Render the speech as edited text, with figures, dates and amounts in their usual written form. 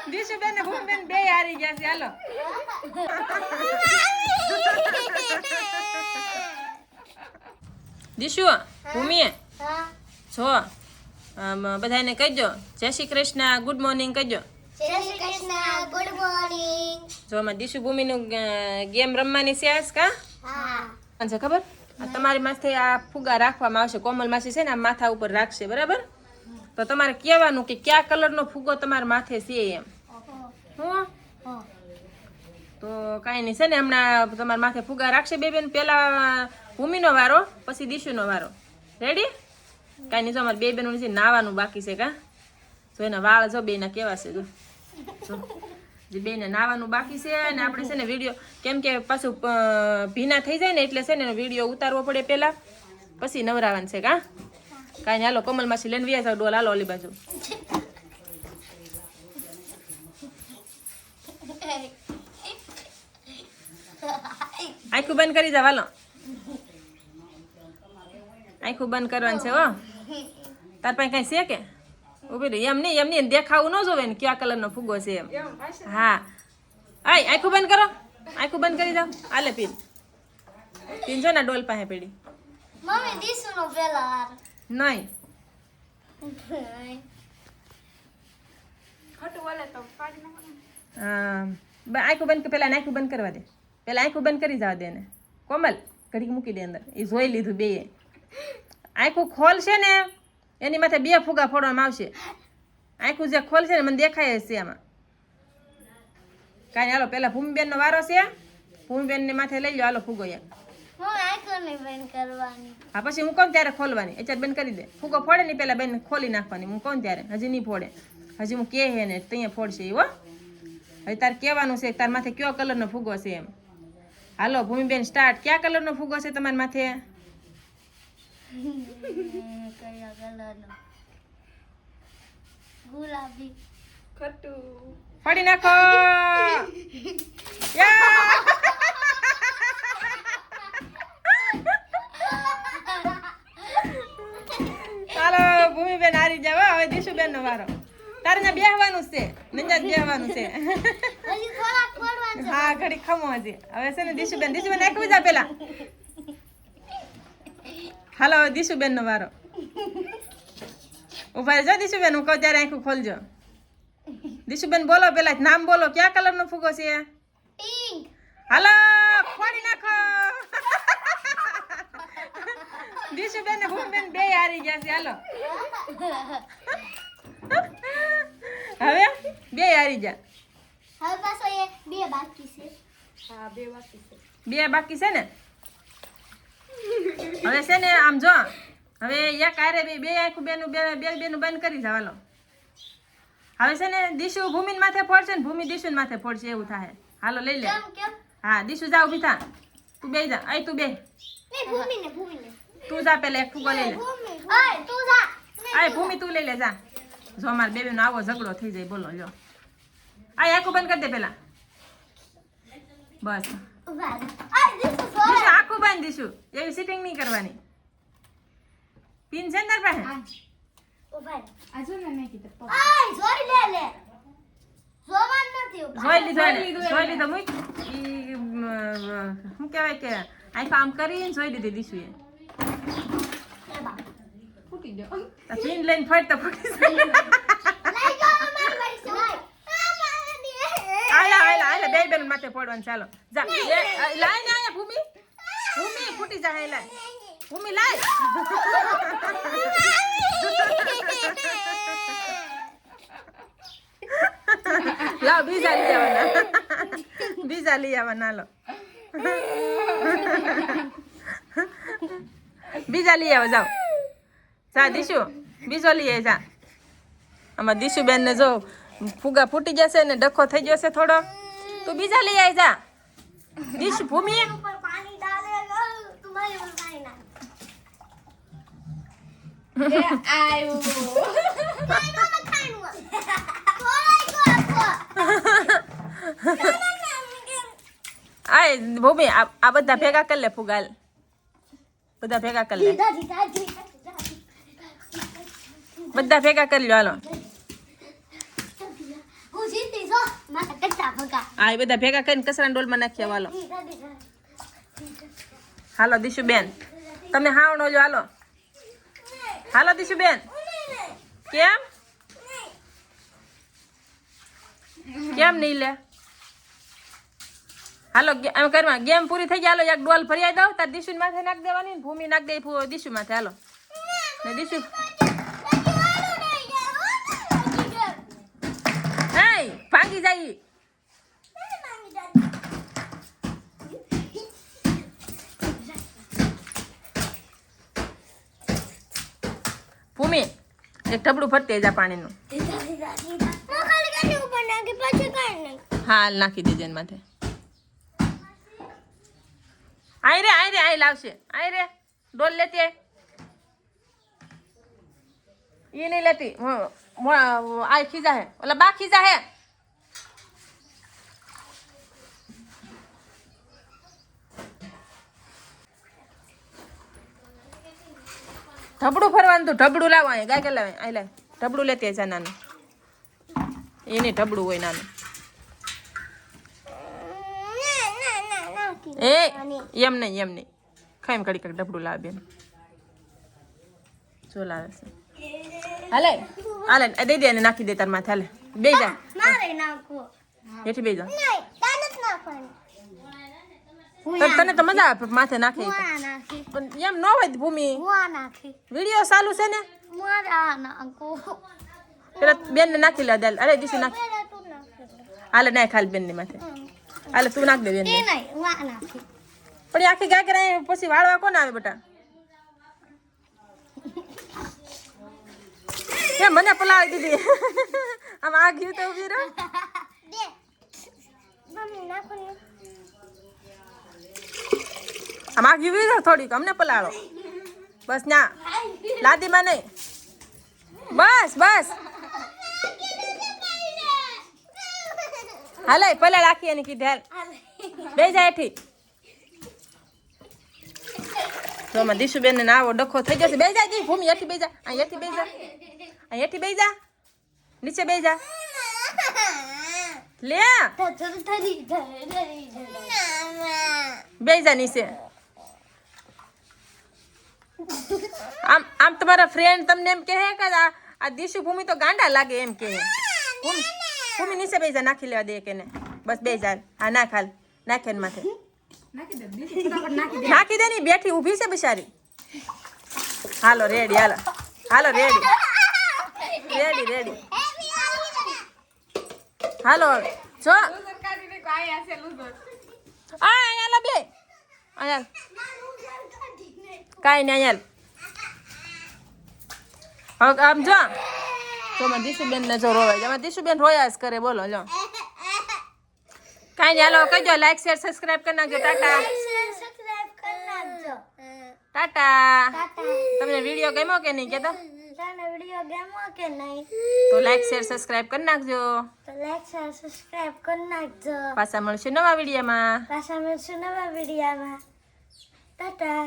દીશુબેન ને ભૂમિબેન બે હારી ગયા છે હાલો દીશુ ભૂમિ જો બધાને કહેજો જય શ્રી કૃષ્ણ ગુડ મોર્નિંગ કહેજો જય શ્રી કૃષ્ણ ગુડ મોર્નિંગ જો માં દીશુ ભૂમિ નું ગેમ રમવાની છે આજ કા હા છે ખબર તમારી માથે આ ફુગા રાખવામાં આવશે કોમલ માસી છે ને આ માથા ઉપર રાખશે બરાબર તો તમારે કહેવાનું કે કયા કલરનો ફુગો તમારા માથે છે એમ હું તો કાંઈ નહીં છે ને હમણાં તમારા માથે ફુગા રાખશે બે બેન પેલા ભૂમિનો વારો પછી દીશુનો વારો રેડી કાંઈ નહીં જો અમારે બે બેનું છે નાવાનું બાકી છે કા જો એના વાળ જો બેના કેવા છે જો જે બેને નાવાનું બાકી છે અને આપણે છે ને વિડીયો કેમ કે પાછું ભીના થઈ જાય ને એટલે છે ને વિડીયો ઉતારવો પડે પેલા પછી નવરાવાનું છે કા કાંઈ નહીં હાલો કમલ માસી લઈને વ્યા જાવ ડોલ હાલો ઓલી બાજુ આખું બંધ કરી જાવ હાલો આખું બંધ કરવાનું છે હો તાર પાસે કઈ છે કે ઉભી રહી એમ નહીં દેખાવું ન જોવે ને કયા કલરનો ફુગ્ગો છે એમ હા આય આખું બંધ કરો આખું બંધ કરી જાવ હાલે પીન જો ને ડોલ પાસે પડી મમ્મી દીસુનો પેલા વાર નહીં ખોટું બોલે તો પાડી નાખો આખું બંધ પેલા આખું બંધ કરવા દે પેલા આખું બંધ કરી જવા દે ને કોમલ ઘડીક મૂકી દે અંદર એ જોઈ લીધું બે આખું ખોલ છે ને એની માથે બે ફુગા ફોડવામાં આવશે આખું જે ખોલ છે ને મને દેખાય છે એમાં કાંઈ હાલો પેલા ભૂમિબેનનો વારો છે ભૂમિબેનને માથે લઈ લો હાલો ફુગો એક મમ્મી આખો નહીં બંધ કરવાની હા પછી હું કોણ ત્યારે ખોલવાની અત્યારે બંધ કરી દે ફુગો ફોડે ને પેલા બેન ખોલી નાખવાની હું કોણ ત્યારે હજી નહીં ફોડે હજી હું કે હે ને ત્યાં ફોડશે એવો હવે તારે કહેવાનું છે તાર માથે કયો કલરનો ફુગો છે એમ હાલો ભૂમિબેન સ્ટાર્ટ કયા કલરનો ફુગો છે તમારા માથે કયા કલરનો ગુલાબી ખોટું ફોડી નાખો યા! ચાલો ભૂમિબેન હારી જાવ હવે દીશુબેન નો વારો તારે ત્યાં બેહવાનું છે નંજા બેહવાનું છે હજી થોડાક ફોડવાનું હા ઘડી ખમો હજી હવે છે ને દીશુબેન નાખવી જા પેલા હાલો હવે દીશુબેન નો વારો ઉભા રહેજો દીશુબેન હું કહું ત્યારે આખું ખોલજો દીશુબેન બોલો પેલા નામ બોલો કયા કલર નો ફુગો છે પિંક હાલો ફોડી નાખો દીશુબેન ને ભૂમિબેન બે હારી ગયા છે હાલો હવે બે હારી ગયા હવે પાછો એ બે બાકી છે હા બે બાકી છે ને હવે છે ને આમ જો હવે એક આરે બે આખું બેનું બંધ કરી જાવ હાલો હવે છે ને દીશુ ભૂમિન માથે ફોડશે ને ભૂમિ દીશુ માથે ફોડશે એવું થાય હાલો લઈ લે કેમ હા દીશુ જા ઉભી થા તું બે જા આય તું બે નહીં ભૂમિને તું જા પેલા એક ફુગો લઈ લે ઓય તું જા આય ભૂમિ તું લઈ લે જા જો અમાર બેબીનો આવો ઝઘડો થઈ જાય બોલો લ્યો આય આખું બંધ કરી દે પેલા બસ ઉભા રહે ઓય દીસુ સોરે દીશુ આખું બંધ દીશુ એવી સિટિંગ નહીં કરવાની પિન છે ને તાર પાસે ઉભા રહે આજુ ને મેં કીધું ઓય જોઈ લે જોવાન નથી જોઈ લીધો મુઈ શું કહેવાય કે આખું આમ કરીને જોઈ લીધી દીશુએ ફૂટી ગયો તો પિન લઈને ફટ તો ફૂટી જાય લઈ ગયો માર ભાઈ સોય આયલા બે બેન માથે પડવાનું ચાલો જા લાય ને આયા ભૂમિ ફૂટી જાય લાય ભૂમિ લાય લાવ બીજા લઈ આવવાના લો બીજા લઈ આવો જાઓ જા દીશુ બીજો લઈ આવ જા આમાં દીશુબેન ને જો ફુગા ફૂટી જશે ને ડખો થઈ જશે થોડો તું બીજા લઈ આવી જા દીશુ ભૂમિ ऊपर पानी डालेगा तुम्हारे बताए ना એ આયો खाइनो मत खाइनो थोड़ा को આય ભૂમિ આ બધા ભેગા કરી લે ફુગાલ બધા ભેગા કરી લે બધા ભેગા કરી લો હાલો હું જીતી ભગા આ એ બધા ભેગા કરીને કચરાના ડોલમાં નાખી આવો, હાલો હાલો દીશુબેન તમે હાવણો જો, હાલો હાલો દીશુબેન. કેમ કેમ નહીં લે? હાલો એમ કરવા ગેમ પૂરી થઈ જાય. હાલો એક ડોલ ભરી દઉં તાર દીશુ માથે નાખ દેવાની, ભૂમિ નાખ દે દીશુ માથે. હાલો ને દીશુ હે ભાંગી જાય. ભૂમિ એક ઢબડું ફરતે જા પાણીનું. હા હાલ નાખી દેજે એની માથે. આઈ રે આઈ લાવશે. આઈ રે ડોલ લેતી આય. ઈ નહીં લેતી આ ખીજા હે, ઓલા બા ખીજા હે. ઢબડું ફરવાનું તું, ઢબડું લાવો અહીં ગાય કે લાવે. અહીં લાવ ઢબડું લેતી છે નાનું. એની ઢબડું હોય નાનું. એ એમ નહીં ખાઈ ઘડી ઘડી ઢબડું લાવે બેન. જો લાવે છે. હાલે હાલે દઈ દે અને નાખી દે તાર માથે. હાલે બે જા હેઠી બે જા. તને તો મજા આવે માથે નાખી પણ એમ ન હોય ભૂમિ. વિડીયો ચાલુ છે ને પેલા બેન ને નાખી લે. અરે દીશુ નાખ. હાલે નાખ હાલ બેન ની માથે. હાલે તું નાખ દે બેન ને. પણ એ આખી ગાય કરાય પછી વાળવા કોણ આવે બેટા? એ મને પલાવી દીધી. આમ આ ઘી તો ઉભી રહો. આમ આ ઘી ઉભી રહો થોડીક અમને પલાળો. બસ ના લાદીમાં નહીં. બસ બસ હાલે પેલા રાખી એની કીધે. હાલ બે જાય હેઠી. તો માં દીશુબેન ને આવો ડખો થઈ જશે. બે જા જી ભૂમિ હેઠી બે જા. અહીં હેઠી બે જા. અહીં હેઠી બે જા. નીચે બે જા. લે બે જા નીચે. આમ તમારા ફ્રેન્ડ તમને એમ કહે કે આ દીશુ ભૂમિ તો ગાંડા લાગે એમ કહે. ભૂમિ નીચે બે જા. નાખી લેવા દે કે ને બસ બે જા. હા નાખ હાલ નાખે ને માથે નાખી દે. ની બેઠી ઊભી છે બિચારી. હાલો રેડી. હાલો હાલો રેડી રેડી રેડી. હાલો જો આ અહીંયા બે અહીંયા કાઈ નહીં અહીંયા. હવે આમ જો તો માં દીશુબેન ને જો રોવાય છે. દીશુબેન રોયા જ કરે. બોલો જો કાઈ નહીં. હાલો કહેજો લાઈક શેર સબસ્ક્રાઇબ કરી નાખજો. ટાટા ટાટા. તમને વિડીયો ગમ્યો કે નહીં કેતો? તો લાઈક શેર સબસ્ક્રાઇબ કરી નાખજો. પાછા મળશું નવા વિડીયોમાં. ટાટા.